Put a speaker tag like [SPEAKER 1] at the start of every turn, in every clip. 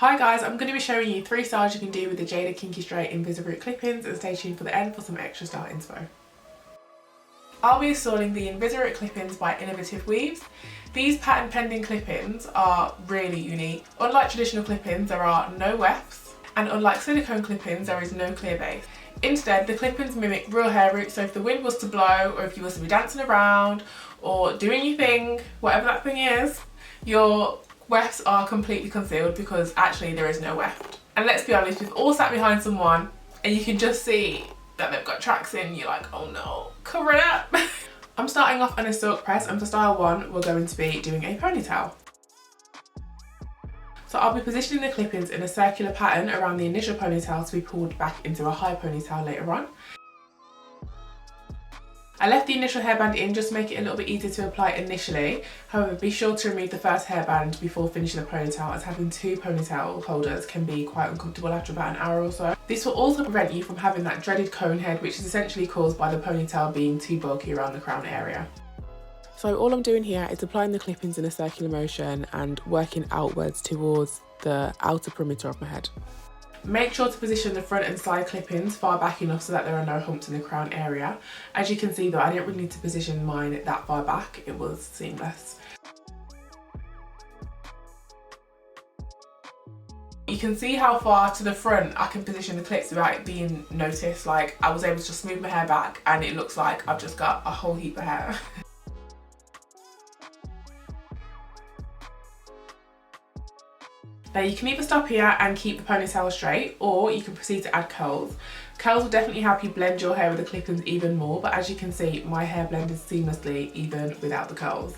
[SPEAKER 1] Hi guys, I'm going to be showing you 3 styles you can do with the Jada Kinky Straight Invisiroot Clip-ins, and stay tuned for the end for some extra style inspo. I'll be installing the Invisiroot Clip-ins by Innovative Weaves. These pattern pending clip-ins are really unique. Unlike traditional clip-ins, there are no wefts, and unlike silicone clip-ins, there is no clear base. Instead, the clip-ins mimic real hair roots, so if the wind was to blow, or if you was to be dancing around, or doing your thing, whatever that thing is, your wefts are completely concealed because actually there is no weft. And let's be honest, we've all sat behind someone and you can just see that they've got tracks in, you're like, oh no, cover it up. I'm starting off on a silk press, and for style 1 we're going to be doing a ponytail. So I'll be positioning the clip-ins in a circular pattern around the initial ponytail to be pulled back into a high ponytail later on. I left the initial hairband in just to make it a little bit easier to apply initially. However, be sure to remove the first hairband before finishing the ponytail, as having 2 ponytail holders can be quite uncomfortable after about an hour or so. This will also prevent you from having that dreaded cone head, which is essentially caused by the ponytail being too bulky around the crown area. So all I'm doing here is applying the clip-ins in a circular motion and working outwards towards the outer perimeter of my head. Make sure to position the front and side clip-ins far back enough so that there are no humps in the crown area. As you can see though, I didn't really need to position mine that far back, it was seamless. You can see how far to the front I can position the clips without it being noticed. Like, I was able to just move my hair back and it looks like I've just got a whole heap of hair. Now you can either stop here and keep the ponytail straight, or you can proceed to add curls. Curls will definitely help you blend your hair with the clip-ins even more, but as you can see, my hair blended seamlessly even without the curls.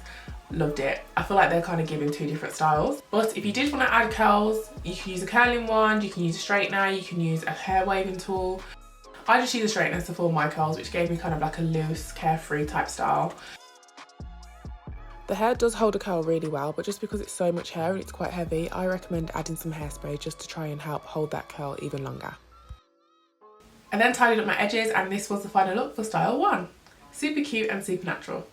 [SPEAKER 1] Loved it. I feel like they're kind of giving 2 different styles. But if you did want to add curls, you can use a curling wand, you can use a straightener, you can use a hair waving tool. I just use a straightener to form my curls, which gave me kind of like a loose, carefree type style. The hair does hold a curl really well, but just because it's so much hair and it's quite heavy, I recommend adding some hairspray just to try and help hold that curl even longer. I then tidied up my edges, and this was the final look for style 1. Super cute and super natural.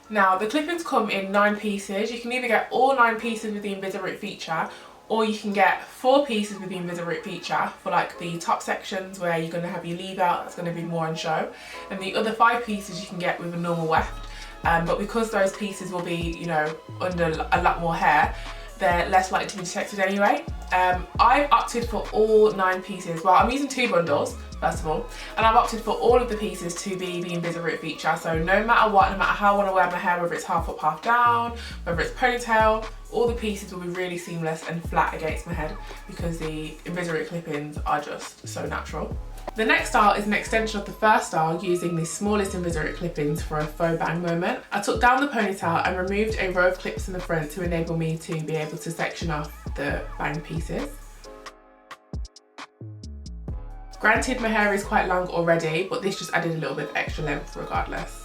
[SPEAKER 1] Now the clip-ins come in 9 pieces. You can either get all 9 pieces with the Invisiroot feature, or you can get 4 pieces with the Invisiroot feature for like the top sections where you're going to have your leave out, that's going to be more on show, and the other 5 pieces you can get with a normal weft. But because those pieces will be, you know, under a lot more hair, they're less likely to be detected anyway. I've opted for all 9 pieces. Well, I'm using 2 bundles first of all, and I've opted for all of the pieces to be the Invisiroot feature. So no matter what, no matter how I want to wear my hair, whether it's half up, half down, whether it's ponytail, all the pieces will be really seamless and flat against my head because the Invisiroot clip-ins are just so natural. The next style is an extension of the first style, using the smallest Invisiroot clip-ins for a faux bang moment. I took down the ponytail and removed a row of clips in the front to enable me to be able to section off the bang pieces. Granted, my hair is quite long already, but this just added a little bit of extra length regardless.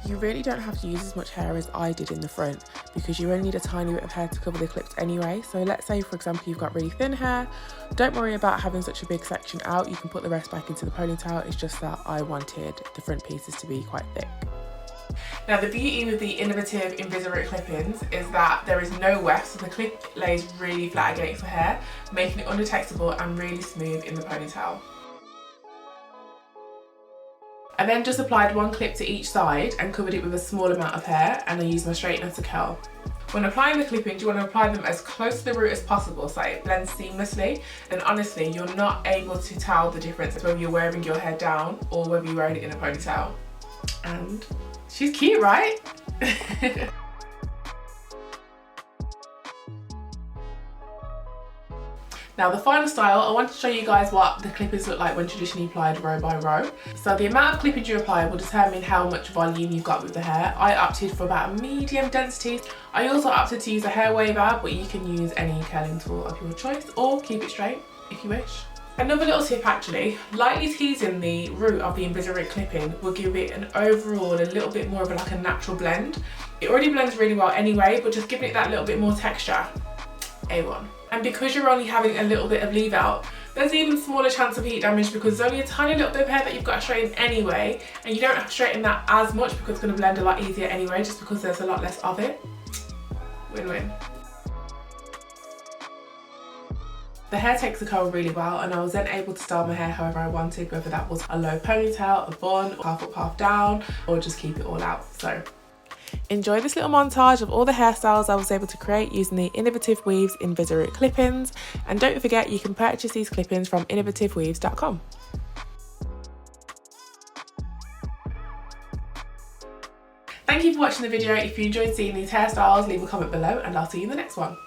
[SPEAKER 1] You really don't have to use as much hair as I did in the front, because you only need a tiny bit of hair to cover the clips anyway. So let's say, for example, you've got really thin hair, don't worry about having such a big section out, you can put the rest back into the ponytail. It's just that I wanted the front pieces to be quite thick. Now the beauty with the innovative Invisiroot clip-ins is that there is no weft, so the clip lays really flat against the hair, making it undetectable and really smooth in the ponytail. I then just applied 1 clip to each side and covered it with a small amount of hair, and I used my straightener to curl. When applying the clip-ins, you want to apply them as close to the root as possible so it blends seamlessly, and honestly you're not able to tell the difference whether you're wearing your hair down or whether you're wearing it in a ponytail. And she's cute, right? Now the final style, I want to show you guys what the clip-ins look like when traditionally applied row by row. So the amount of clip-ins you apply will determine how much volume you've got with the hair. I opted for about a medium density. I also opted to use a hair waver, but you can use any curling tool of your choice, or keep it straight if you wish. Another little tip actually, lightly teasing the root of the Invisiroot clip-in will give it an overall a little bit more of like a natural blend. It already blends really well anyway, but just giving it that little bit more texture, A1. And because you're only having a little bit of leave out, there's even smaller chance of heat damage because there's only a tiny little bit of hair that you've got to straighten anyway, and you don't have to straighten that as much because it's going to blend a lot easier anyway, just because there's a lot less of it. Win-win. The hair takes the curl really well, and I was then able to style my hair however I wanted, whether that was a low ponytail, a bun, half up, half down, or just keep it all out. So enjoy this little montage of all the hairstyles I was able to create using the Innovative Weaves Invisiroot Clip-ins, and don't forget you can purchase these clip-ins from innovativeweaves.com. Thank you for watching the video. If you enjoyed seeing these hairstyles, leave a comment below and I'll see you in the next one.